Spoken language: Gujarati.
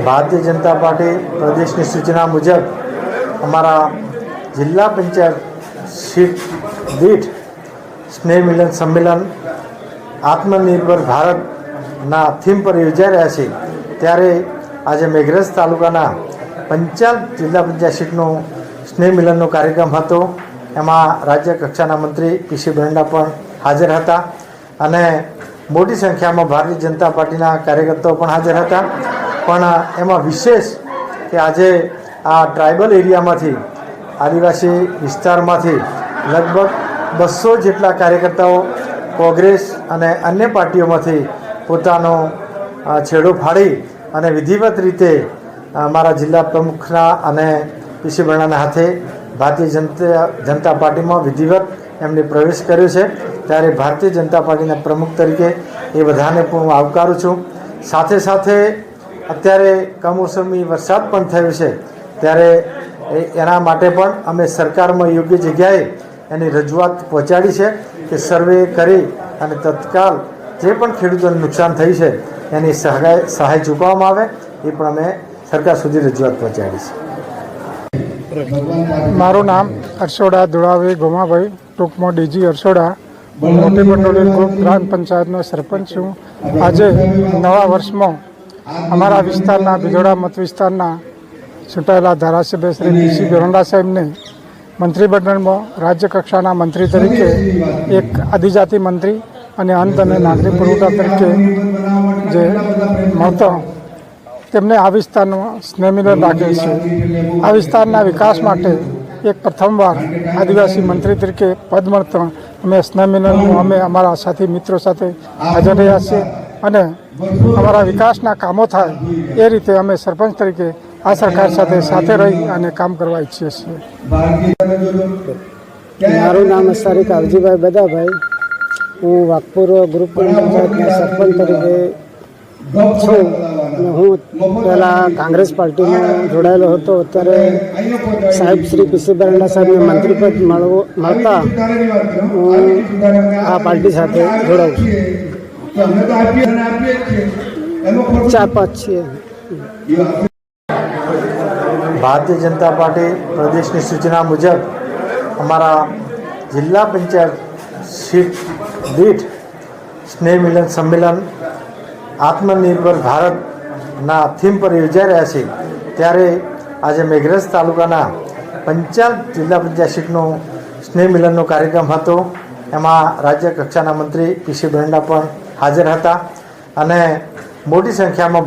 ભારતીય જનતા પાર્ટી પ્રદેશની સૂચના મુજબ અમારા જિલ્લા પંચાયત સીટ દીઠ સ્નેહ મિલન સંમેલન આત્મનિર્ભર ભારતના થીમ પર યોજાઈ રહ્યા છે। ત્યારે આજે મેઘરજ તાલુકાના પંચાલ જિલ્લા પંચાયત સીટનો સ્નેહ મિલનનો કાર્યક્રમ હતો। એમાં રાજ્ય કક્ષાના મંત્રી પીસી બ્રંડા પણ હાજર હતા અને મોટી સંખ્યામાં ભારતીય જનતા પાર્ટીના કાર્યકર્તાઓ પણ હાજર હતા। પણ એમાં વિશેષ કે આજે આ ટ્રાઇબલ એરિયામાંથી આદિવાસી વિસ્તારમાંથી લગભગ 200 જેટલા કાર્યકર્તાઓ કોંગ્રેસ અને અન્ય પાર્ટીઓમાંથી પોતાનો છેડો ફાડી અને વિધિવત રીતે અમારા જિલ્લા પ્રમુખના અને પીસી બ્રંડાના હાથે ભારતીય જનતા પાર્ટીમાં વિધિવત એમને પ્રવેશ કર્યો છે। ત્યારે ભારતીય જનતા પાર્ટીના પ્રમુખ તરીકે એ બધાને પણ હું આવકારું છું। સાથે સાથે અત્યારે કમોસમી વરસાદ પણ થયો છે, ત્યારે એના માટે પણ અમે સરકારમાં યોગ્ય જગ્યાએ એની રજૂઆત પહોંચાડી છે કે સર્વે કરી અને તત્કાલ જે પણ ખેડૂતોને નુકસાન થયું છે એની સહાય ચૂકવવામાં આવે એ પણ અમે સરકાર સુધી રજૂઆત પહોંચાડી છે। મારું નામ અરસોડા ધુળાવી ગોમાભાઈ, ટૂંકમાં ડીજી અરસોડા, મોટી મંડોળી ગ્રુપ ગ્રામ પંચાયતનો સરપંચ છું। આજે નવા વર્ષમાં અમારા વિસ્તારના બિદોડા મત વિસ્તારના ચૂંટાયેલા ધારાસભ્ય શ્રી પીસી બ્રંડા સાહેબને મંત્રીમંડળમાં રાજ્ય કક્ષાના મંત્રી તરીકે એક આદિજાતિ મંત્રી અને અન્ન અને નાગરિક પુરવઠા તરીકે જે મળતો તેમને આ વિસ્તારનું સ્નેહ મિલન રાખેલ છે। આ વિસ્તારના વિકાસ માટે એક પ્રથમવાર આદિવાસી મંત્રી તરીકે પદ મળતા અમે સ્નેહ મિલનમાં અમે અમારા સાથી મિત્રો સાથે હાજર રહ્યા છીએ અને અમારા વિકાસના કામો થાય એ રીતે અમે સરપંચ તરીકે આ સરકાર સાથે રહી અને કામ કરવા ઈચ્છીએ છીએ। મારું નામ અસારી કાવજીભાઈ બદાભાઈ, હું વાઘપુર ગ્રુપ પંચાયતના સરપંચ તરીકે છું અને હું પહેલાં કોંગ્રેસ પાર્ટીમાં જોડાયેલો હતો। અત્યારે સાહેબ શ્રી પીસી બ્રંડા સાહેબને મંત્રીપદ મળતા હું આ પાર્ટી સાથે જોડાઉં છું। 4-5 છીએ। ભારતીય જનતા પાર્ટી પ્રદેશની સૂચના મુજબ અમારા જિલ્લા પંચાયત સીટ દીઠ સ્નેહ મિલન સંમેલન આત્મનિર્ભર ભારતના થીમ પર યોજાઈ રહ્યા છે। ત્યારે આજે મેઘરજ તાલુકાના પંચાલ જિલ્લા પંચાયત સીટનો સ્નેહ મિલનનો કાર્યક્રમ હતો। એમાં રાજ્ય કક્ષાના મંત્રી પીસી બ્રંડા પણ હાજર હતા અને મોટી સંખ્યામાં